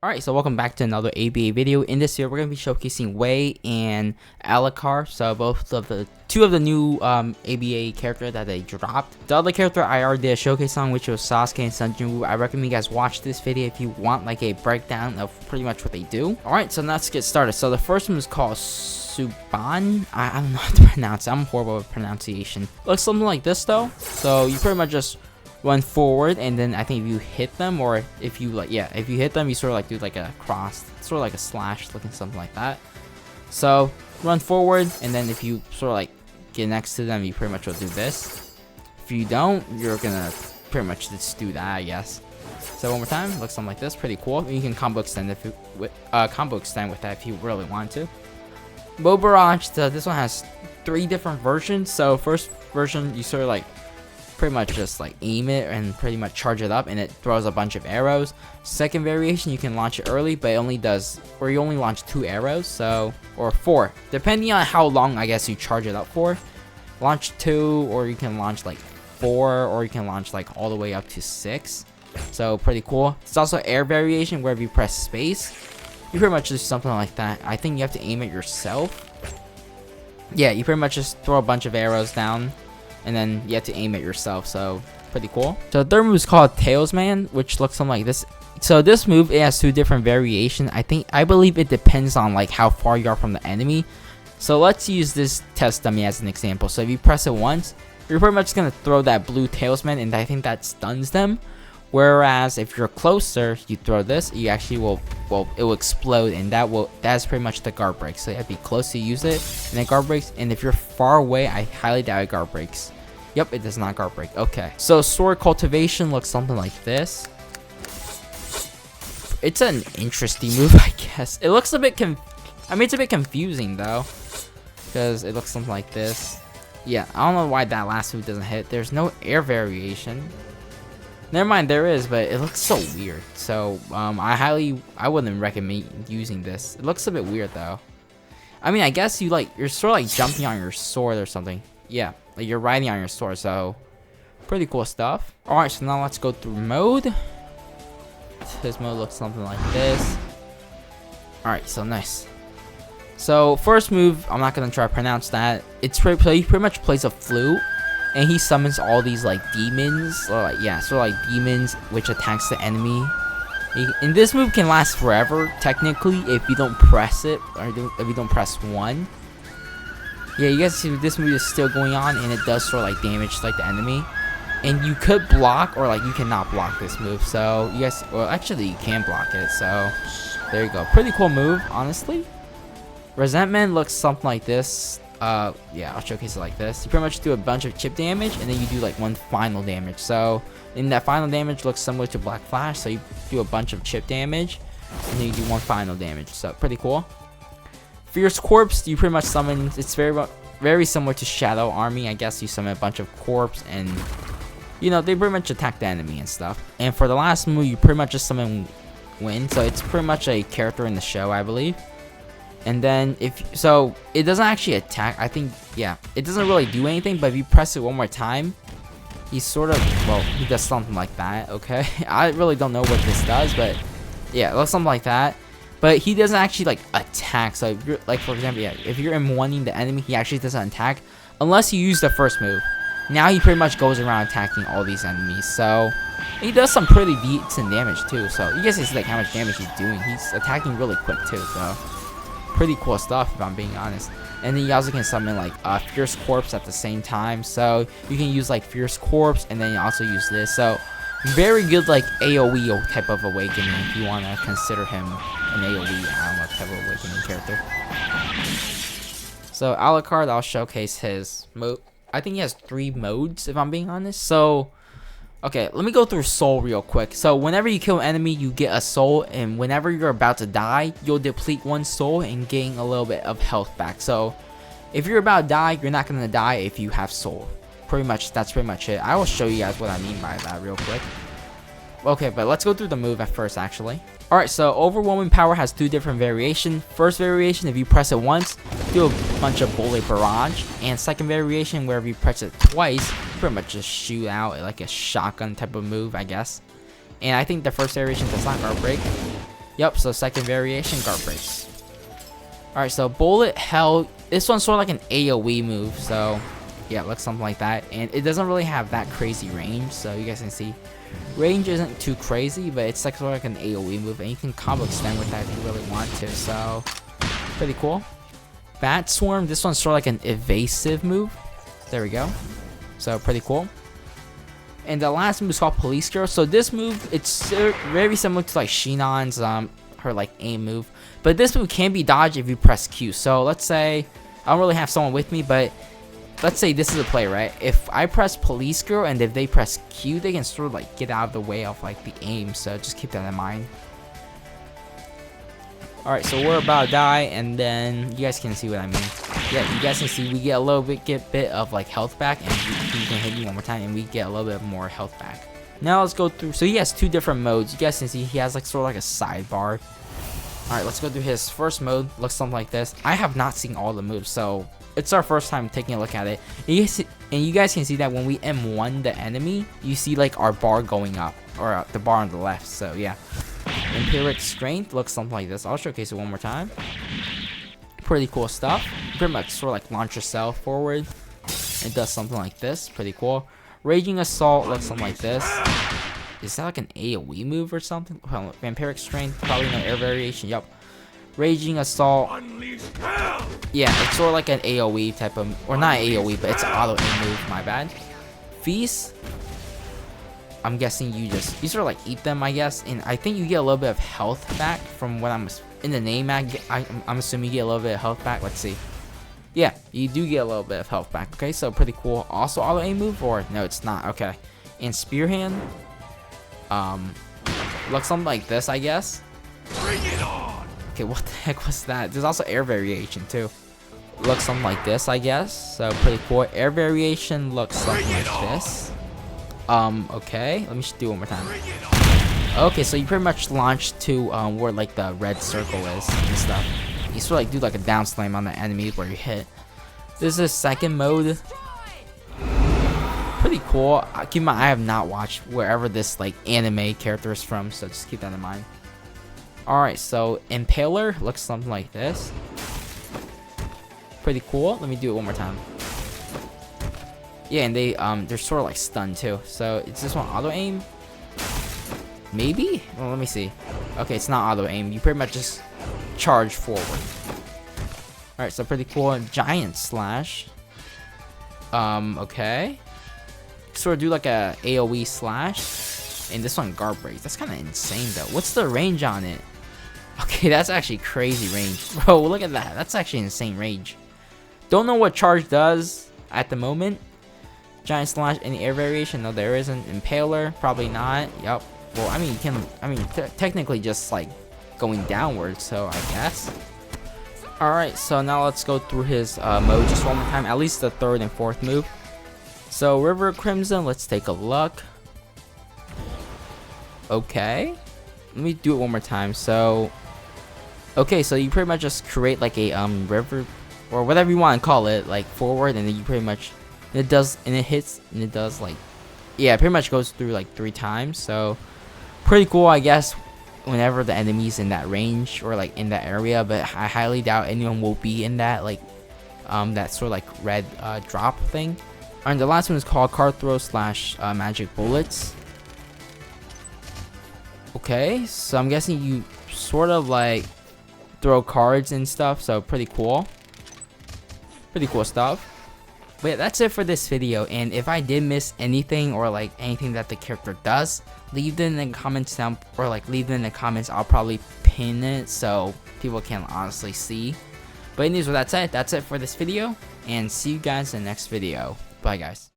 Alright, so welcome back to another ABA video. In this video, we're going to be showcasing Wei and Alucard. So both of the two of the new ABA character that they dropped. The other character I already did a showcase on, which was Sasuke and Sun Jin-woo. I recommend you guys watch this video if you want like a breakdown of pretty much what they do. Alright, so let's get started. So the first one is called Suban. I don't know how to pronounce it. I'm horrible with pronunciation. Looks something like this though. So you pretty much just run forward, and then I think if you hit them, or if you if you hit them, you sort of like do like a cross, sort of like a slash looking something like that. So run forward, and then if you sort of like get next to them, you pretty much will do this. If you don't, you're gonna pretty much just do that, I guess. So one more time, looks something like this, pretty cool. You can combo extend if you with that if you really want to. Bow Barrage, so this one has 3 different versions. So first version, you sort of like pretty much just like aim it and pretty much charge it up, and it throws a bunch of arrows. Second variation, you can launch it early, but it only does, or you only launch 2 arrows, so, or 4, depending on how long I guess you charge it up for. Launch 2, or you can launch like 4, or you can launch like all the way up to 6. So pretty cool. It's also air variation, where if you press space, you pretty much do something like that. I think you have to aim it yourself. Yeah, you pretty much just throw a bunch of arrows down, and then you have to aim it yourself, so pretty cool. So the third move is called Tailsman, which looks something like this. So this move, it has 2 different variations. I believe it depends on like how far you are from the enemy. So let's use this test dummy as an example. So if you press it once, you're pretty much gonna throw that blue Tailsman, and I think that stuns them. Whereas if you're closer, you throw this, you actually will, well, it will explode, and that's pretty much the guard break. So you have to be close to use it, and then guard breaks. And if you're far away, I highly doubt it guard breaks. Yep, it does not guard break. Okay, so sword cultivation looks something like this. It's an interesting move, I guess. It looks a bit it's a bit confusing though, because it looks something like this. Yeah, I don't know why that last move doesn't hit. There's no air variation. Never mind, there is, but it looks so weird. So I wouldn't recommend using this. It looks a bit weird though. I mean, I guess you're sort of like jumping on your sword or something. Yeah, like you're riding on your sword, so pretty cool stuff. Alright, so now let's go through mode. This mode looks something like this. Alright, so nice. So first move, I'm not gonna try to pronounce that. He pretty much plays a flute, and he summons all these like demons, or like, yeah, sort of like demons, which attacks the enemy. And this move can last forever, technically, if you don't press it, or if you don't press 1. Yeah, you guys see this move is still going on, and it does sort of like damage like the enemy. And you could block, or like you cannot block this move. So you guys, well, actually you can block it. So there you go, pretty cool move, honestly. Resentment looks something like this. Yeah, I'll showcase it like this. You pretty much do a bunch of chip damage, and then you do like 1 final damage. So in that final damage looks similar to Black Flash. So you do a bunch of chip damage, and then you do 1 final damage. So pretty cool. Fierce Corpse, you pretty much summon. It's very similar to Shadow Army. I guess you summon a bunch of corpse, and you know they pretty much attack the enemy and stuff. And for the last move, you pretty much just summon Wind. So it's pretty much a character in the show, I believe. And then so it doesn't actually attack. I think, yeah, it doesn't really do anything. But if you press it 1 more time, he sort of, well, he does something like that. Okay, I really don't know what this does, but yeah, it looks something like that. But he doesn't actually like attack. So if you're, like, for example, yeah, if you're M1ing the enemy, he actually doesn't attack unless you use the first move. Now he pretty much goes around attacking all these enemies. So he does some pretty decent damage too. So you guys can see like how much damage he's doing. He's attacking really quick too. So pretty cool stuff, if I'm being honest. And then you also can summon like Fierce Corpse at the same time. So you can use like Fierce Corpse, and then you also use this. So very good like AoE type of awakening, if you want to consider him an AoE, I don't know, type of awakening character. So Alucard, I'll showcase his mode. I think he has 3 modes, if I'm being honest. So okay, let me go through soul real quick. So whenever you kill an enemy, you get a soul, and whenever you're about to die, you'll deplete 1 soul and gain a little bit of health back. So if you're about to die, you're not gonna die if you have soul. That's pretty much it. I will show you guys what I mean by that real quick. Okay, but let's go through the move at first, actually. Alright, so Overwhelming Power has 2 different variations. First variation, if you press it once, do a bunch of Bullet Barrage. And second variation, where if you press it twice, pretty much just shoot out like a shotgun type of move, I guess. And I think the first variation does not guard break. Yep, so second variation, guard breaks. Alright, so bullet hell. This one's sort of like an AoE move, so yeah, it looks something like that. And it doesn't really have that crazy range, so you guys can see. Range isn't too crazy, but it's like sort of like an AoE move, and you can combo extend with that if you really want to, so pretty cool. Bat Swarm, this one's sort of like an evasive move. There we go. So pretty cool. And the last move is called Police Girl. So this move, it's very similar to like Shinon's her like aim move, but this move can be dodged if you press Q. So let's say I don't really have someone with me, but let's say this is a play, right? If I press Police Girl and if they press Q, they can sort of like get out of the way of like the aim. So just keep that in mind. Alright, so we're about to die, and then you guys can see what I mean. Yeah, you guys can see we get a little bit of like health back, and you can hit me one more time and we get a little bit more health back. Now let's go through. So he has two different modes. You guys can see he has like sort of like a sidebar. Alright, let's go through his first mode. Looks something like this. I have not seen all the moves, so it's our first time taking a look at it. And you guys can see that when we M1 the enemy, you see like our bar going up, or the bar on the left. So yeah. Empiric Strength looks something like this. I'll showcase it one more time. Pretty cool stuff. Pretty much sort of like launch yourself forward. It does something like this. Pretty cool. Raging Assault looks something like this. Is that like an AoE move or something? Well, Vampiric Strength, probably no air variation. Yup. Raging Assault. Yeah, it's sort of like an AoE type of, or not AoE, but it's an auto aim move. My bad. Feast. I'm guessing you sort of like eat them, I guess, and I think you get a little bit of health back from what I'm in the name. I'm assuming you get a little bit of health back. Let's see. Yeah, you do get a little bit of health back. Okay, so pretty cool. Also auto aim move, or no, it's not. Okay, and Spear Hand. Looks something like this, I guess. Bring it on. Okay, what the heck was that? There's also air variation too. Looks something like this, I guess. So pretty cool. Air variation looks something like this. Okay, let me just do it one more time. Okay, so you pretty much launch to where like the red circle is and stuff. You sort of like do like a down slam on the enemy where you hit. This is second mode. Pretty cool. Keep in mind, I have not watched wherever this like anime character is from, so just keep that in mind. Alright, so Impaler looks something like this. Pretty cool. Let me do it one more time. Yeah, and they're sort of like stunned too. So it's this one auto aim? Maybe? Well, let me see. Okay, it's not auto aim. You pretty much just charge forward. Alright, so pretty cool. Giant Slash. Okay. Sort of do like a AoE slash. And this one guard breaks. That's kind of insane though. What's the range on it? Okay, that's actually crazy range. Bro, look at that. That's actually insane range. Don't know what charge does at the moment. Giant Slash, any air variation? No, there isn't. Impaler, probably not. Yup. Well, I mean, you can, technically just like going downwards, so I guess. Alright, so now let's go through his mode just one more time, at least the third and fourth move. So, River Crimson, let's take a look. Okay. Let me do it one more time. So, okay, so you pretty much just create like a river, or whatever you want to call it, like forward, and then you pretty much, it hits, and it does like, yeah, it pretty much goes through like 3 times. So pretty cool, I guess, whenever the enemy's in that range or like in that area, but I highly doubt anyone will be in that like that sort of like red drop thing. And the last one is called Card Throw / Magic Bullets. Okay, so I'm guessing you sort of like throw cards and stuff, so pretty cool stuff. But yeah, that's it for this video, and if I did miss anything or like anything that the character does, leave it in the comments down, or like leave it in the comments. I'll probably pin it so people can honestly see. But anyways, with that said, that's it for this video, and see you guys in the next video. Bye guys.